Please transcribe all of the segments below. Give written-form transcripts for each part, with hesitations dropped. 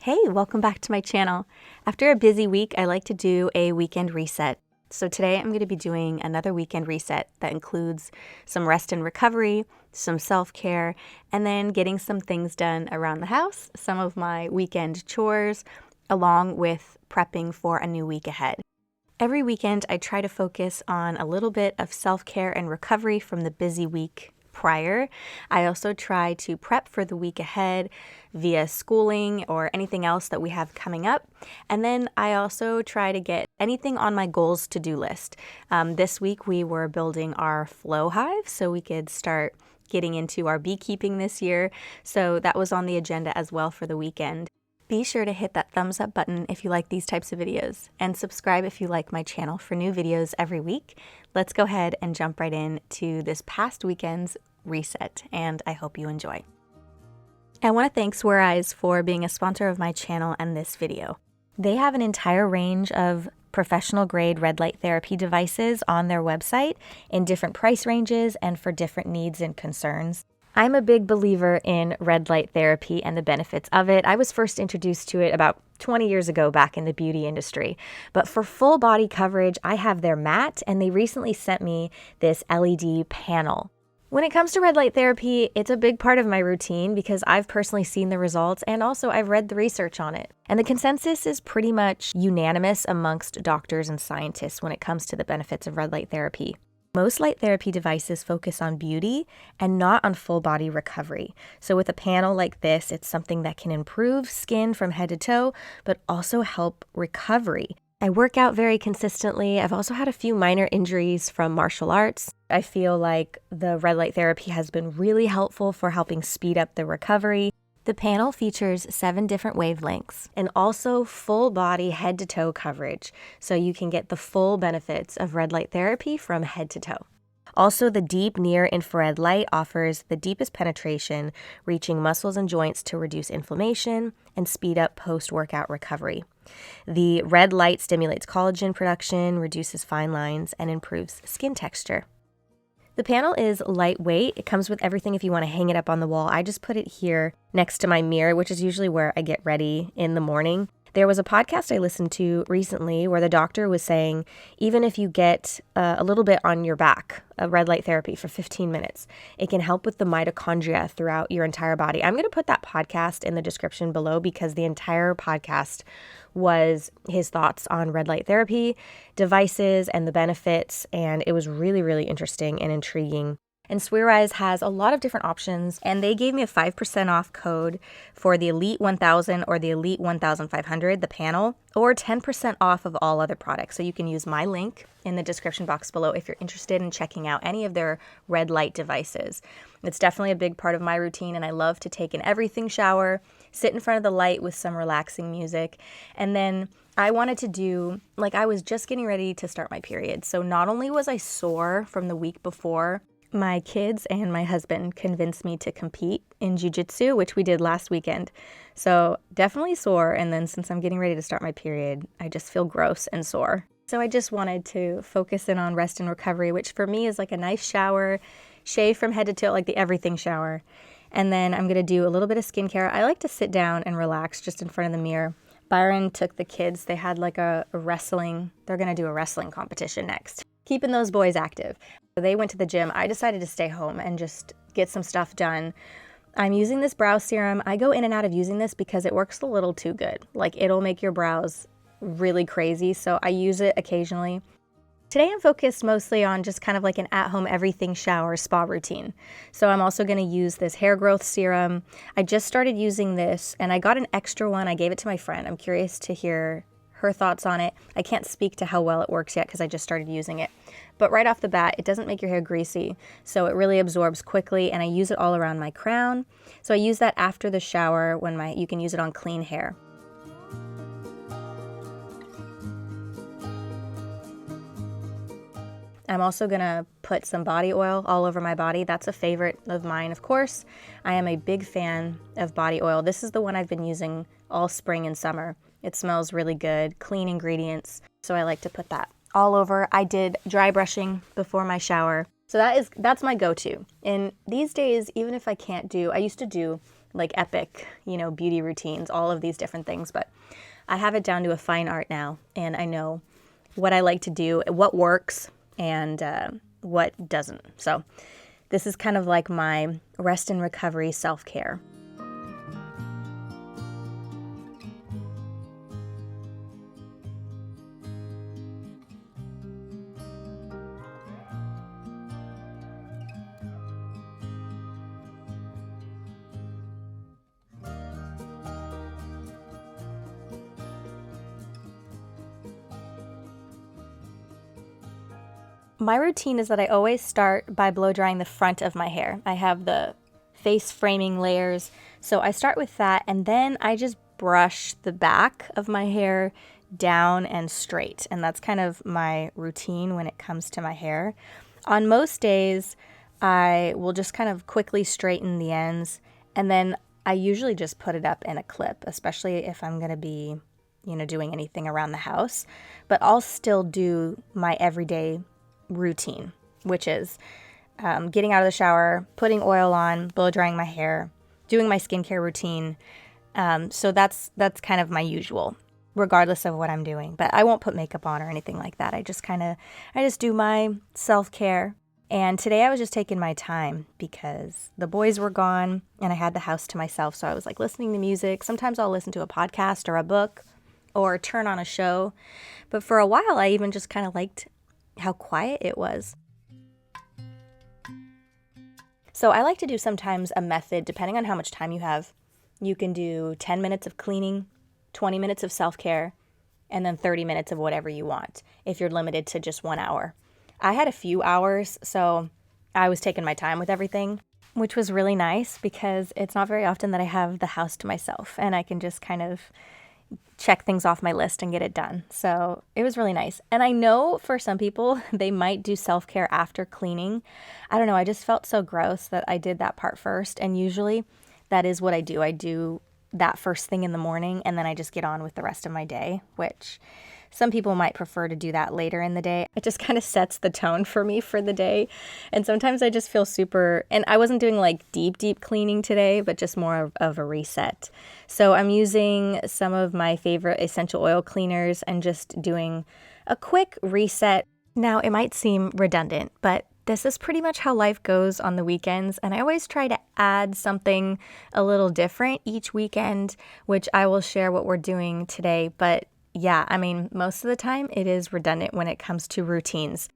Hey, welcome back to my channel. After a busy week, I like to do a weekend reset. So today I'm going to be doing another weekend reset that includes some rest and recovery, some self-care, and then getting some things done around the house, some of my weekend chores, along with prepping for a new week ahead. Every weekend, I try to focus on a little bit of self-care and recovery from the busy week prior. I also try to prep for the week ahead via schooling or anything else that we have coming up. And then I also try to get anything on my goals to-do list. This week we were building our FlowHive so we could start getting into our beekeeping this year. So that was on the agenda as well for the weekend. Be sure to hit that thumbs up button if you like these types of videos, and subscribe if you like my channel for new videos every week. Let's go ahead and jump right into this past weekend's reset, and I hope you enjoy. I want to thank Swirise for being a sponsor of my channel and this video. They have an entire range of professional grade red light therapy devices on their website in different price ranges and for different needs and concerns. I'm a big believer in red light therapy and the benefits of it. I was first introduced to it about 20 years ago back in the beauty industry. But for full body coverage, I have their mat, and they recently sent me this LED panel. When it comes to red light therapy, it's a big part of my routine because I've personally seen the results, and also I've read the research on it. And the consensus is pretty much unanimous amongst doctors and scientists when it comes to the benefits of red light therapy. Most light therapy devices focus on beauty and not on full body recovery. So with a panel like this, it's something that can improve skin from head to toe, but also help recovery. I work out very consistently. I've also had a few minor injuries from martial arts. I feel like the red light therapy has been really helpful for helping speed up the recovery. The panel features 7 different wavelengths and also full body head to toe coverage, so you can get the full benefits of red light therapy from head to toe. Also, the deep near infrared light offers the deepest penetration, reaching muscles and joints to reduce inflammation and speed up post-workout recovery. The red light stimulates collagen production, reduces fine lines, and improves skin texture. The panel is lightweight. It comes with everything if you want to hang it up on the wall. I just put it here next to my mirror, which is usually where I get ready in the morning. There was a podcast I listened to recently where the doctor was saying, even if you get a little bit on your back, a red light therapy for 15 minutes, it can help with the mitochondria throughout your entire body. I'm going to put that podcast in the description below because the entire podcast was his thoughts on red light therapy, devices, and the benefits, and it was really, really interesting and intriguing. And Swirise has a lot of different options, and they gave me a 5% off code for the Elite 1000 or the Elite 1500, the panel, or 10% off of all other products. So you can use my link in the description box below if you're interested in checking out any of their red light devices. It's definitely a big part of my routine, and I love to take an everything shower, sit in front of the light with some relaxing music, and then I wanted to do, I was just getting ready to start my period. So not only was I sore from the week before, my kids and my husband convinced me to compete in jiu-jitsu, which we did last weekend. So definitely sore, and then since I'm getting ready to start my period, I just feel gross and sore. So I just wanted to focus in on rest and recovery, which for me is like a nice shower, shave from head to toe, like the everything shower. And then I'm going to do a little bit of skincare. I like to sit down and relax just in front of the mirror. Byron took the kids. They had like a wrestling, they're going to do a wrestling competition next. Keeping those boys active. They went to the gym. I decided to stay home and just get some stuff done. I'm using this brow serum. I go in and out of using this because it works a little too good. Like, it'll make your brows really crazy, so I use it occasionally. Today I'm focused mostly on just kind of like an at-home everything shower spa routine. So I'm also going to use this hair growth serum. I just started using this, and I got an extra one. I gave it to my friend. I'm curious to hear her thoughts on it. I can't speak to how well it works yet because I just started using it. But right off the bat, it doesn't make your hair greasy, so it really absorbs quickly, and I use it all around my crown. So I use that after the shower when you can use it on clean hair. I'm also going to put some body oil all over my body. That's a favorite of mine, of course. I am a big fan of body oil. This is the one I've been using all spring and summer. It smells really good, clean ingredients, so I like to put that all over. I did dry brushing before my shower. So that's my go-to. And these days, even if I can't do, I used to do like epic, beauty routines, all of these different things. But I have it down to a fine art now, and I know what I like to do, what works, and what doesn't. So this is kind of like my rest and recovery self-care. My routine is that I always start by blow drying the front of my hair. I have the face framing layers, so I start with that, and then I just brush the back of my hair down and straight, and that's kind of my routine when it comes to my hair. On most days, I will just kind of quickly straighten the ends, and then I usually just put it up in a clip, especially if I'm going to be, doing anything around the house. But I'll still do my everyday routine, which is getting out of the shower, putting oil on, blow drying my hair, doing my skincare routine. So that's kind of my usual, regardless of what I'm doing. But I won't put makeup on or anything like that. I just do my self-care. And today I was just taking my time because the boys were gone and I had the house to myself. So I was like listening to music. Sometimes I'll listen to a podcast or a book or turn on a show. But for a while, I even just kind of liked how quiet it was. So I like to do sometimes a method, depending on how much time you have. You can do 10 minutes of cleaning, 20 minutes of self-care, and then 30 minutes of whatever you want, if you're limited to just 1 hour. I had a few hours, so I was taking my time with everything, which was really nice because it's not very often that I have the house to myself and I can just kind of check things off my list and get it done. So it was really nice. And I know for some people, they might do self-care after cleaning. I don't know. I just felt so gross that I did that part first. And usually that is what I do. I do that first thing in the morning and then I just get on with the rest of my day, which some people might prefer to do that later in the day. It just kind of sets the tone for me for the day. And sometimes I just feel and I wasn't doing like deep cleaning today, but just more of a reset. So I'm using some of my favorite essential oil cleaners and just doing a quick reset. Now, it might seem redundant, but this is pretty much how life goes on the weekends. And I always try to add something a little different each weekend, which I will share what we're doing today. But yeah, I mean, most of the time it is redundant when it comes to routines.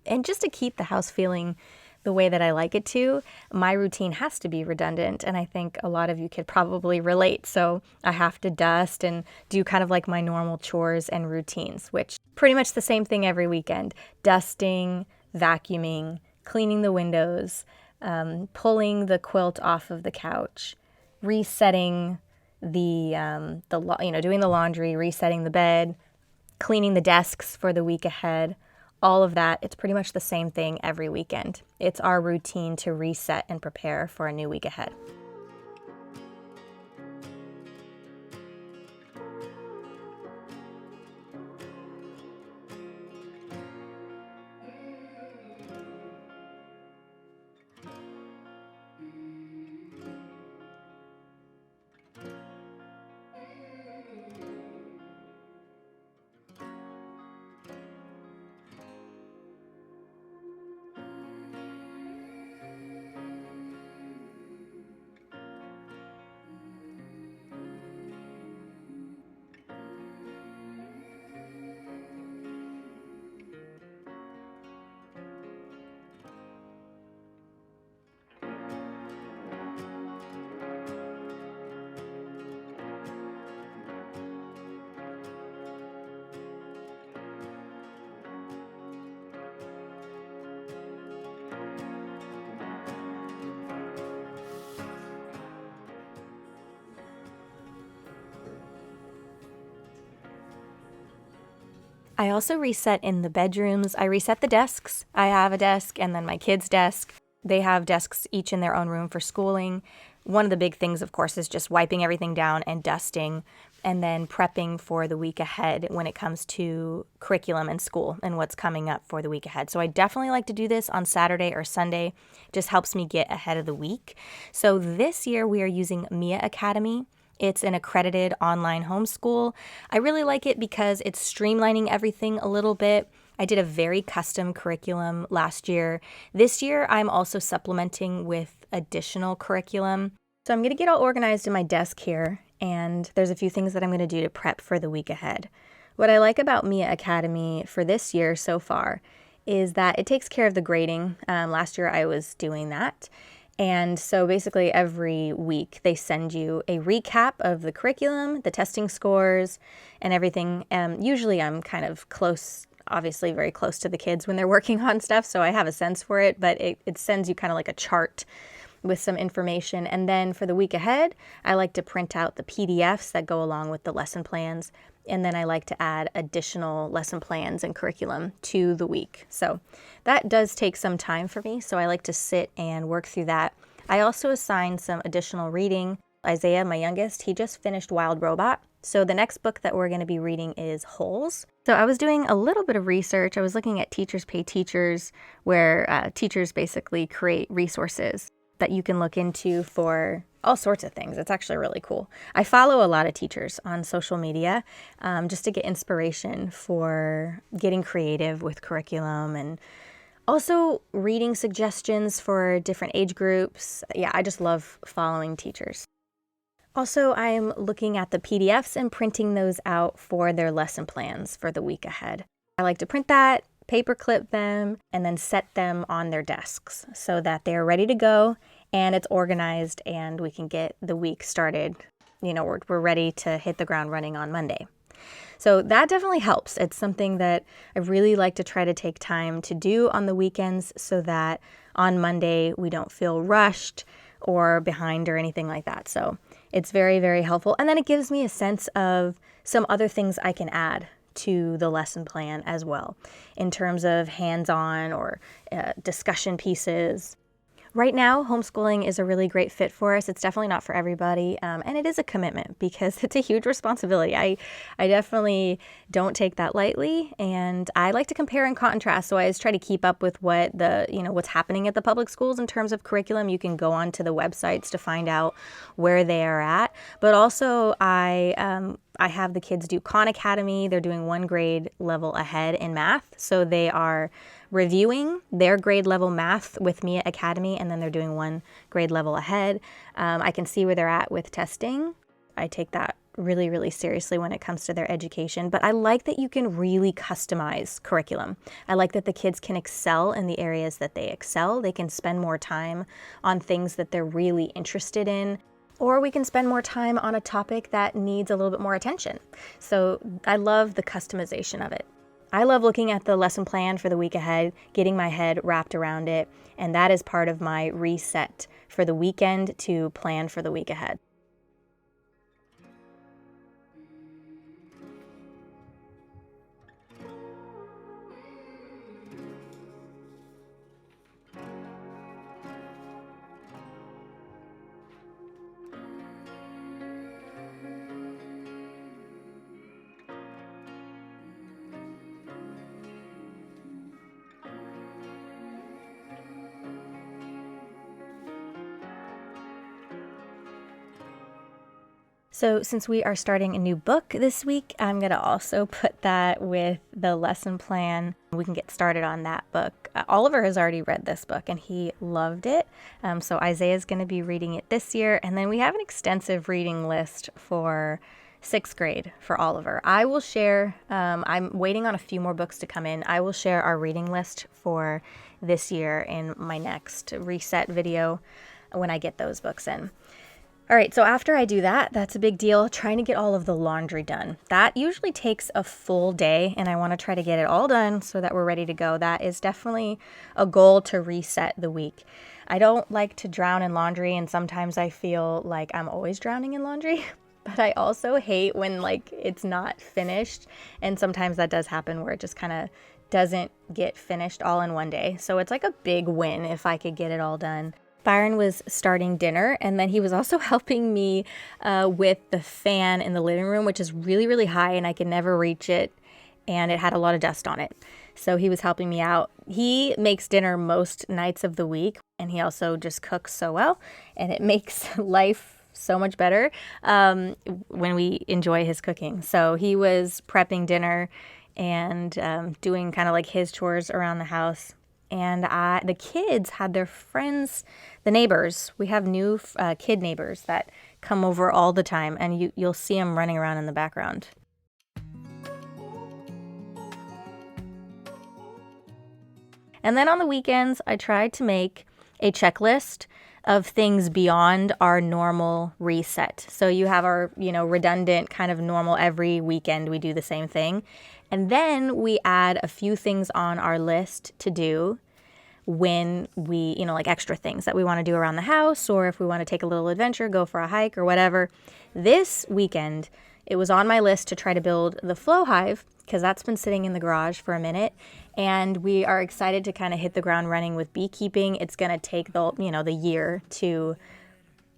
And just to keep the house feeling the way that I like it to, my routine has to be redundant. And I think a lot of you could probably relate. So I have to dust and do kind of like my normal chores and routines, which pretty much the same thing every weekend. Dusting, vacuuming, cleaning the windows, pulling the quilt off of the couch, resetting doing the laundry, resetting the bed, cleaning the desks for the week ahead, all of that. It's pretty much the same thing every weekend. It's our routine to reset and prepare for a new week ahead. I also reset in the bedrooms. I reset the desks. I have a desk and then my kids' desk. They have desks each in their own room for schooling. One of the big things, of course, is just wiping everything down and dusting. and then prepping for the week ahead when it comes to curriculum and school and what's coming up for the week ahead. So I definitely like to do this on Saturday or Sunday. It just helps me get ahead of the week. So this year we are using Mia Academy. It's an accredited online homeschool. I really like it because it's streamlining everything a little bit. I did a very custom curriculum last year. This year, I'm also supplementing with additional curriculum. So I'm going to get all organized in my desk here, and there's a few things that I'm going to do to prep for the week ahead. What I like about Mia Academy for this year so far is that it takes care of the grading. Last year, I was doing that. And so basically every week they send you a recap of the curriculum, the testing scores, and everything. Usually I'm kind of close, obviously very close to the kids when they're working on stuff, so I have a sense for it, but it sends you kind of like a chart with some information. And then for the week ahead, I like to print out the PDFs that go along with the lesson plans. And then I like to add additional lesson plans and curriculum to the week. So that does take some time for me. So I like to sit and work through that. I also assign some additional reading. Isaiah, my youngest, he just finished Wild Robot. So the next book that we're going to be reading is Holes. So I was doing a little bit of research. I was looking at Teachers Pay Teachers, where teachers basically create resources that you can look into for all sorts of things. It's actually really cool. I follow a lot of teachers on social media just to get inspiration for getting creative with curriculum and also reading suggestions for different age groups. Yeah, I just love following teachers. Also, I'm looking at the PDFs and printing those out for their lesson plans for the week ahead. I like to print that, paperclip them, and then set them on their desks so that they're ready to go and it's organized and we can get the week started. You know, we're ready to hit the ground running on Monday. So that definitely helps. It's something that I really like to try to take time to do on the weekends so that on Monday we don't feel rushed or behind or anything like that. So it's very, very helpful. And then it gives me a sense of some other things I can add to the lesson plan as well in terms of hands-on or discussion pieces. Right now, homeschooling is a really great fit for us. It's definitely not for everybody, and it is a commitment because it's a huge responsibility. I definitely don't take that lightly, and I like to compare and contrast. So I always try to keep up with what's happening at the public schools in terms of curriculum. You can go onto the websites to find out where they are at, but also I have the kids do Khan Academy. They're doing one grade level ahead in math, so they are reviewing their grade level math with Mia Academy, and then they're doing one grade level ahead. I can see where they're at with testing. I take that really, really seriously when it comes to their education, but I like that you can really customize curriculum. I like that the kids can excel in the areas that they excel. They can spend more time on things that they're really interested in, or we can spend more time on a topic that needs a little bit more attention. So I love the customization of it. I love looking at the lesson plan for the week ahead, getting my head wrapped around it, and that is part of my reset for the weekend to plan for the week ahead. So since we are starting a new book this week, I'm going to also put that with the lesson plan. We can get started on that book. Oliver has already read this book and he loved it. So Isaiah's going to be reading it this year. And then we have an extensive reading list for 6th grade for Oliver. I will share, I'm waiting on a few more books to come in. I will share our reading list for this year in my next reset video when I get those books in. All right, so after I do that, that's a big deal, trying to get all of the laundry done. That usually takes a full day, and I want to try to get it all done so that we're ready to go. That is definitely a goal to reset the week. I don't like to drown in laundry, and sometimes I feel like I'm always drowning in laundry, but I also hate when it's not finished, and sometimes that does happen where it just kind of doesn't get finished all in one day. So it's like a big win if I could get it all done Byron was starting dinner, and then he was also helping me with the fan in the living room, which is really, really high, and I could never reach it, and it had a lot of dust on it. So he was helping me out. He makes dinner most nights of the week, and he also just cooks so well, and it makes life so much better when we enjoy his cooking. So he was prepping dinner and doing kind of like his chores around the house. And the kids had their friends, the neighbors. We have new kid neighbors that come over all the time, and you'll see them running around in the background. And then on the weekends, I tried to make a checklist of things beyond our normal reset. So you have our, redundant kind of normal every weekend we do the same thing. And then we add a few things on our list to do when we, like extra things that we want to do around the house, or if we want to take a little adventure, go for a hike or whatever. This weekend, it was on my list to try to build the FlowHive, because that's been sitting in the garage for a minute. And we are excited to kind of hit the ground running with beekeeping. It's going to take the year to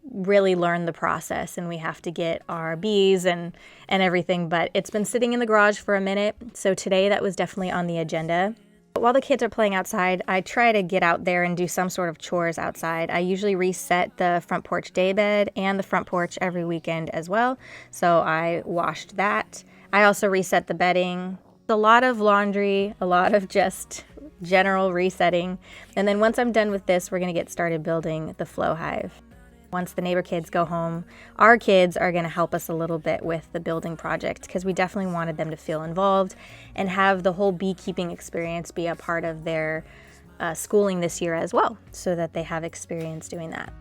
really learn the process, and we have to get our bees and everything, but it's been sitting in the garage for a minute. So today that was definitely on the agenda. While the kids are playing outside, I try to get out there and do some sort of chores outside. I usually reset the front porch daybed and the front porch every weekend as well. So I washed that. I also reset the bedding. A lot of laundry, a lot of just general resetting. And then once I'm done with this, we're going to get started building the FlowHive. Once the neighbor kids go home, our kids are going to help us a little bit with the building project, because we definitely wanted them to feel involved and have the whole beekeeping experience be a part of their schooling this year as well, so that they have experience doing that.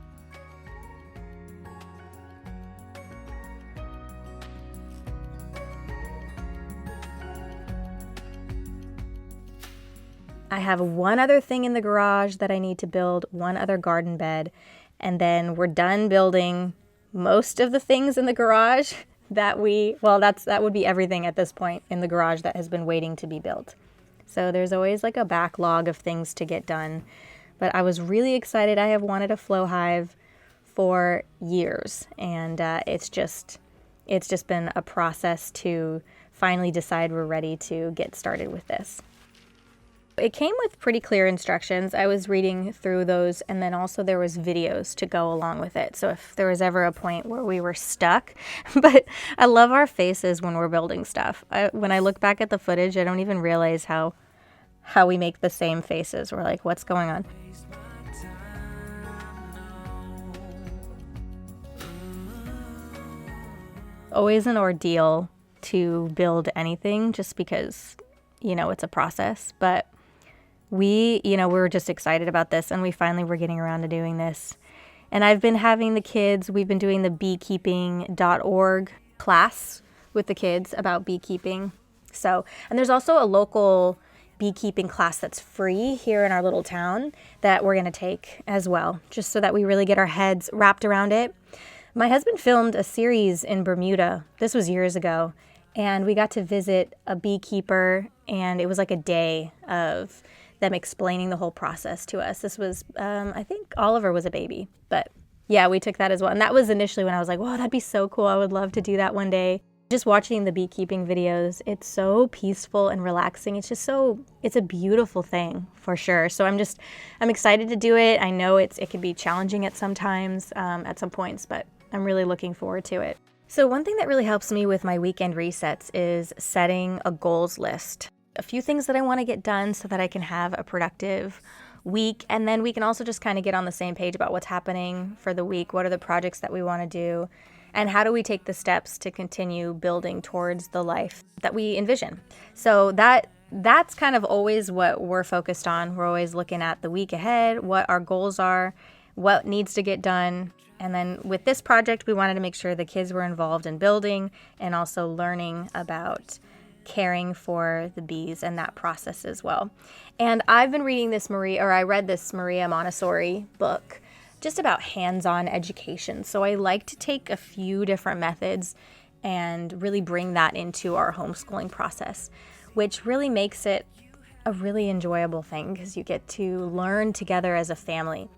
I have one other thing in the garage that I need to build, one other garden bed, and then we're done building most of the things in the garage that would be everything at this point in the garage that has been waiting to be built. So there's always like a backlog of things to get done. But I was really excited. I have wanted a FlowHive for years, and it's just been a process to finally decide we're ready to get started with this. It came with pretty clear instructions. I was reading through those, and then also there was videos to go along with it. So if there was ever a point where we were stuck, but I love our faces when we're building stuff. When I look back at the footage, I don't even realize how we make the same faces. We're like, what's going on? Always an ordeal to build anything, just because, it's a process, but we were just excited about this, and we finally were getting around to doing this. And I've been having the kids, we've been doing the beekeeping.org class with the kids about beekeeping. So, and there's also a local beekeeping class that's free here in our little town that we're going to take as well, just so that we really get our heads wrapped around it. My husband filmed a series in Bermuda. This was years ago. And we got to visit a beekeeper, and it was like a day of them explaining the whole process to us. This was, I think Oliver was a baby, but yeah, we took that as well. And that was initially when I was like, whoa, that'd be so cool. I would love to do that one day. Just watching the beekeeping videos, it's so peaceful and relaxing. It's a beautiful thing for sure. So I'm excited to do it. I know it can be challenging at some points, but I'm really looking forward to it. So one thing that really helps me with my weekend resets is setting a goals list. A few things that I want to get done so that I can have a productive week. And then we can also just kind of get on the same page about what's happening for the week. What are the projects that we want to do? And how do we take the steps to continue building towards the life that we envision? So that's kind of always what we're focused on. We're always looking at the week ahead, what our goals are, what needs to get done. And then with this project, we wanted to make sure the kids were involved in building and also learning about caring for the bees and that process as well. And I've been reading I read this Maria Montessori book just about hands-on education. So I like to take a few different methods and really bring that into our homeschooling process, which really makes it a really enjoyable thing because you get to learn together as a family.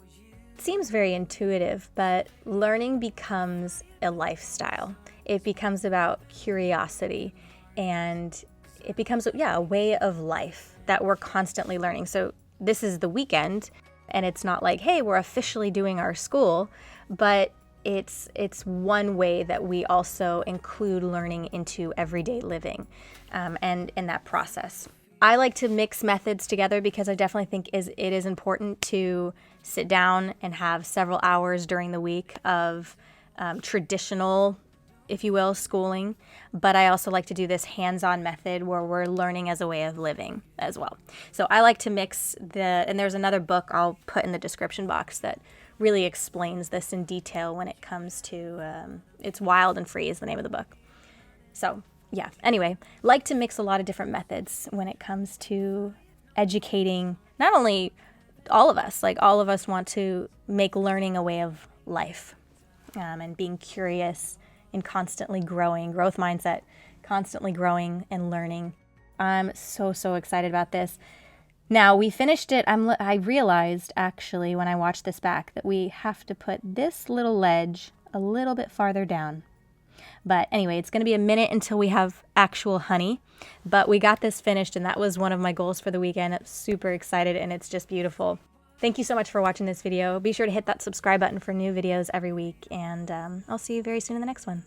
seems very intuitive, but learning becomes a lifestyle. It becomes about curiosity, and it becomes, a way of life that we're constantly learning. So this is the weekend, and it's not like, hey, we're officially doing our school, but it's one way that we also include learning into everyday living, and in that process. I like to mix methods together because I definitely think it is important to sit down and have several hours during the week of traditional, if you will, schooling. But I also like to do this hands-on method where we're learning as a way of living as well. So I like to mix and there's another book I'll put in the description box that really explains this in detail when it comes to, it's Wild and Free is the name of the book. So yeah, anyway, like to mix a lot of different methods when it comes to educating, not only all of us, like all of us want to make learning a way of life, and being curious and constantly growing, growth mindset, constantly growing and learning. I'm so excited about this. Now, we finished it. I realized actually when I watched this back that we have to put this little ledge a little bit farther down. But anyway, it's going to be a minute until we have actual honey. But we got this finished, and that was one of my goals for the weekend. I'm super excited, and it's just beautiful. Thank you so much for watching this video. Be sure to hit that subscribe button for new videos every week, and I'll see you very soon in the next one.